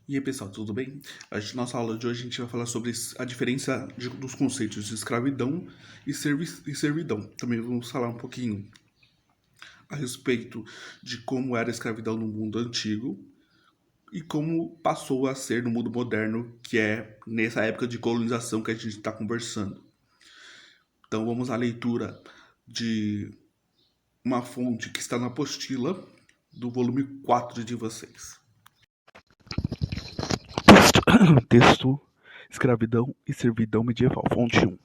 E aí, pessoal, tudo bem? Nossa aula de hoje a gente vai falar sobre a diferença dos conceitos de escravidão e servidão. Também vamos falar um pouquinho a respeito de como era a escravidão no mundo antigo e como passou a ser no mundo moderno, que é nessa época de colonização que a gente está conversando. Então vamos à leitura de uma fonte que está na apostila do volume 4 de vocês. Texto Escravidão e Servidão Medieval, fonte 1.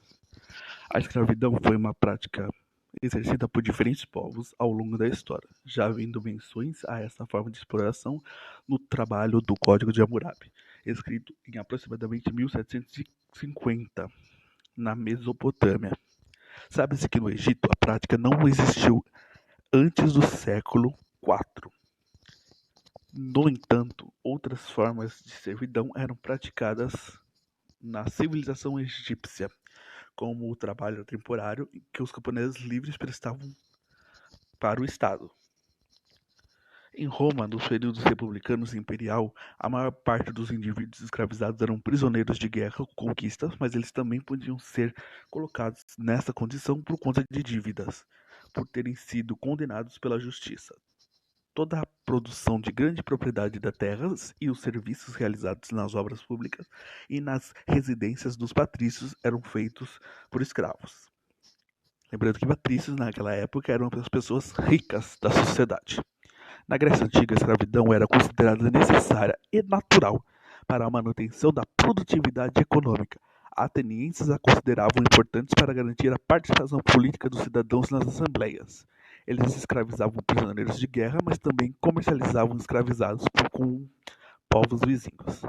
A escravidão foi uma prática exercida por diferentes povos ao longo da história, já havendo menções a essa forma de exploração no trabalho do Código de Hammurabi, escrito em aproximadamente 1750, na Mesopotâmia. Sabe-se que no Egito a prática não existiu antes do século IV. No entanto, outras formas de servidão eram praticadas na civilização egípcia, como o trabalho temporário que os camponeses livres prestavam para o Estado. Em Roma, nos períodos republicanos e imperial, a maior parte dos indivíduos escravizados eram prisioneiros de guerra ou conquistas, mas eles também podiam ser colocados nessa condição por conta de dívidas, por terem sido condenados pela justiça. Toda a produção de grande propriedade das terras e os serviços realizados nas obras públicas e nas residências dos patrícios eram feitos por escravos. Lembrando que patrícios naquela época eram as pessoas ricas da sociedade. Na Grécia Antiga, a escravidão era considerada necessária e natural para a manutenção da produtividade econômica. Atenienses a consideravam importantes para garantir a participação política dos cidadãos nas assembleias. Eles escravizavam prisioneiros de guerra, mas também comercializavam escravizados com povos vizinhos.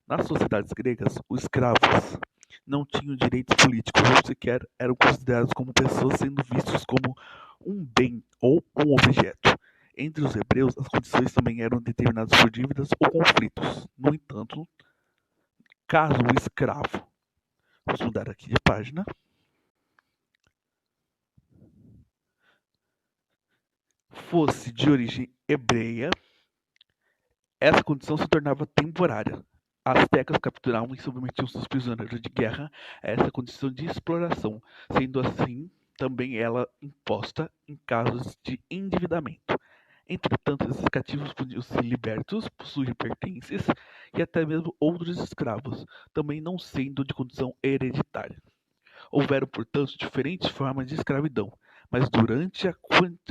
Nas sociedades gregas, os escravos não tinham direitos políticos ou sequer eram considerados como pessoas, sendo vistos como um bem ou um objeto. Entre os hebreus, as condições também eram determinadas por dívidas ou conflitos. No entanto, caso o escravo, vamos mudar aqui de página, fosse de origem hebreia, essa condição se tornava temporária. Astecas capturavam e submetiam seus prisioneiros de guerra a essa condição de exploração, sendo assim também ela imposta em casos de endividamento. Entretanto, esses cativos podiam ser libertos, possuir pertences e até mesmo outros escravos, também não sendo de condição hereditária. Houveram, portanto, diferentes formas de escravidão, mas durante a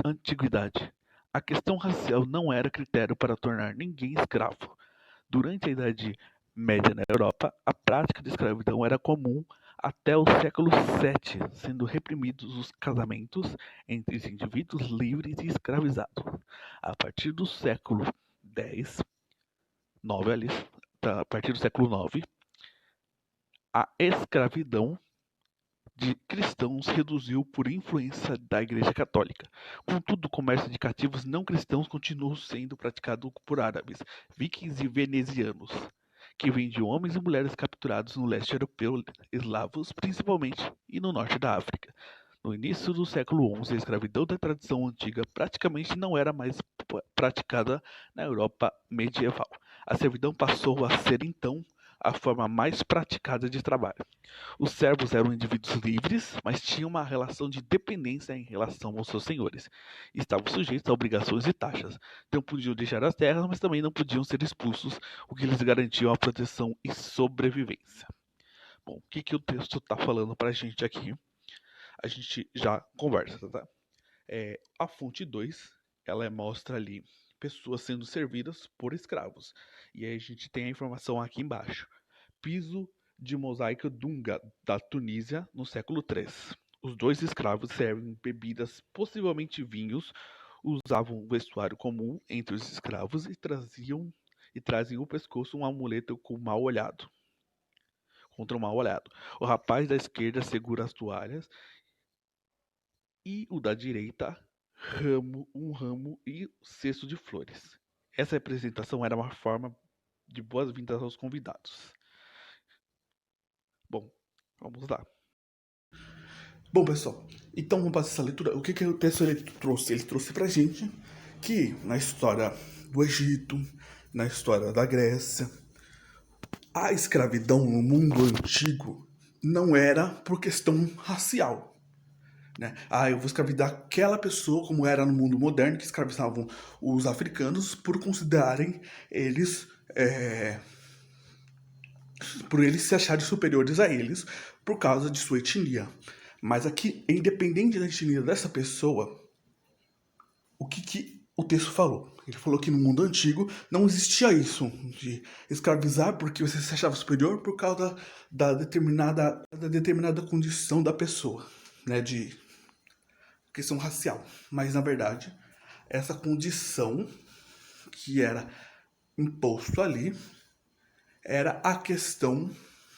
antiguidade, a questão racial não era critério para tornar ninguém escravo. Durante a Idade Média na Europa, a prática de escravidão era comum até o século VII, sendo reprimidos os casamentos entre os indivíduos livres e escravizados. A partir do século X, a partir do século IX, a escravidão de cristãos reduziu por influência da Igreja Católica. Contudo, o comércio de cativos não cristãos continuou sendo praticado por árabes, vikings e venezianos, que vendiam homens e mulheres capturados no leste europeu, eslavos principalmente, e no norte da África. No início do século XI, a escravidão da tradição antiga praticamente não era mais praticada na Europa medieval. A servidão passou a ser, então, a forma mais praticada de trabalho. Os servos eram indivíduos livres, mas tinham uma relação de dependência em relação aos seus senhores. Estavam sujeitos a obrigações e taxas. Não podiam deixar as terras, mas também não podiam ser expulsos, o que lhes garantia a proteção e sobrevivência. Bom, o que o texto está falando para a gente aqui? A gente já conversa, tá? A fonte 2, ela mostra ali pessoas sendo servidas por escravos. E aí a gente tem a informação aqui embaixo. Piso de mosaico Dunga, da Tunísia, no século III. Os dois escravos servem bebidas, possivelmente vinhos, usavam um vestuário comum entre os escravos e trazem o pescoço um amuleto com mal olhado, contra o mal olhado. O rapaz da esquerda segura as toalhas e o da direita um ramo e cesto de flores. Essa representação era uma forma de boas-vindas aos convidados. Bom, vamos lá. Bom, pessoal, então vamos passar essa leitura. O que o texto ele trouxe? Ele trouxe pra gente que na história do Egito, na história da Grécia, A escravidão no mundo antigo não era por questão racial, né? Ah, eu vou escravizar aquela pessoa como era no mundo moderno, que escravizavam os africanos por considerarem eles, por eles se acharem superiores a eles por causa de sua etnia. Mas aqui, independente da etnia dessa pessoa, o que o texto falou? Ele falou que no mundo antigo não existia isso de escravizar porque você se achava superior por causa da determinada condição da pessoa, né, de questão racial. Mas na verdade, essa condição que era imposto ali era a questão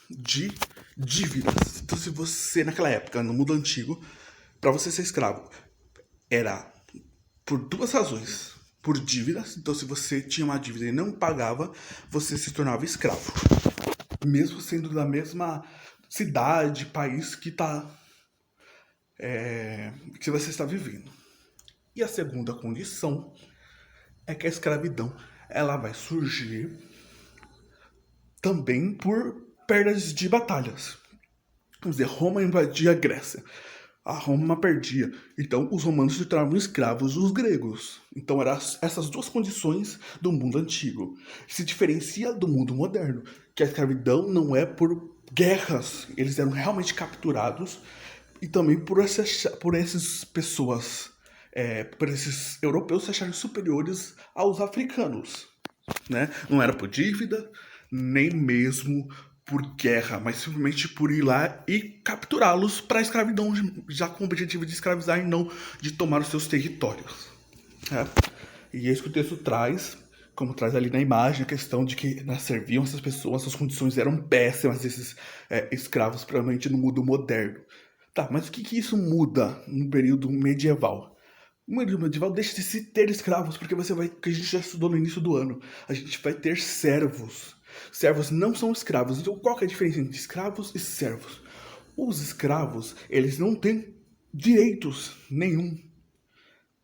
de dívidas. Então, se você, naquela época, no mundo antigo, para você ser escravo, era por duas razões. Por dívidas, então se você tinha uma dívida e não pagava, você se tornava escravo. Mesmo sendo da mesma cidade, país que você está vivendo. E a segunda condição é que a escravidão ela vai surgir também por perdas de batalhas. Vamos dizer, Roma invadia a Grécia. A Roma perdia. Então, os romanos se tornavam escravos dos gregos. Então, eram essas duas condições do mundo antigo. Se diferencia do mundo moderno, que a escravidão não é por guerras. Eles eram realmente capturados. E também por essas pessoas, por esses europeus se acharem superiores aos africanos, né? Não era por dívida, nem mesmo por guerra, mas simplesmente por ir lá e capturá-los para a escravidão, já com o objetivo de escravizar e não de tomar os seus territórios. Né? E é isso que o texto traz, como traz ali na imagem, a questão de que serviam essas pessoas, suas condições eram péssimas, esses escravos, provavelmente no mundo moderno. Tá, mas o que isso muda no período medieval? No período medieval deixa de se ter escravos, porque que a gente já estudou no início do ano, a gente vai ter servos. Servos não são escravos. Então qual que é a diferença entre escravos e servos? Os escravos, eles não têm direitos nenhum,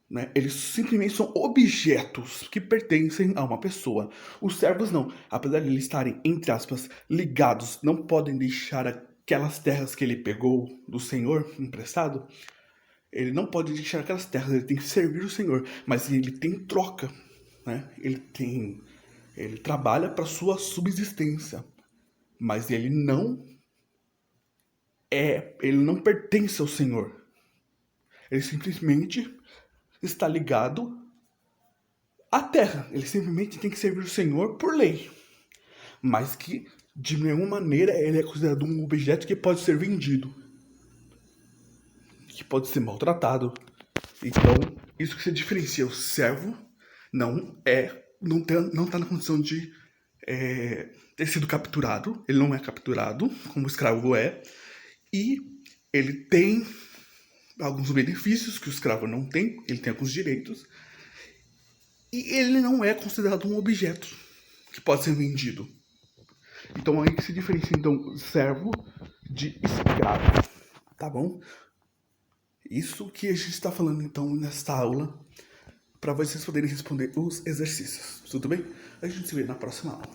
né? Eles simplesmente são objetos que pertencem a uma pessoa. Os servos não. Apesar de eles estarem, entre aspas, ligados, não podem deixar aquelas terras que ele pegou do senhor emprestado. Ele não pode deixar aquelas terras, ele tem que servir o senhor. Mas ele tem troca, né? Ele trabalha para sua subsistência, mas ele não pertence ao Senhor. Ele simplesmente está ligado à terra. Ele simplesmente tem que servir o Senhor por lei, mas que de nenhuma maneira ele é considerado um objeto que pode ser vendido, que pode ser maltratado. Então, isso que se diferencia o servo não tá na condição de ter sido capturado. Ele não é capturado, como o escravo é. E ele tem alguns benefícios que o escravo não tem. Ele tem alguns direitos. E ele não é considerado um objeto que pode ser vendido. Então aí que se diferencia então servo de escravo. Tá bom? Isso que a gente está falando então nesta aula, para vocês poderem responder os exercícios. Tudo bem? A gente se vê na próxima aula.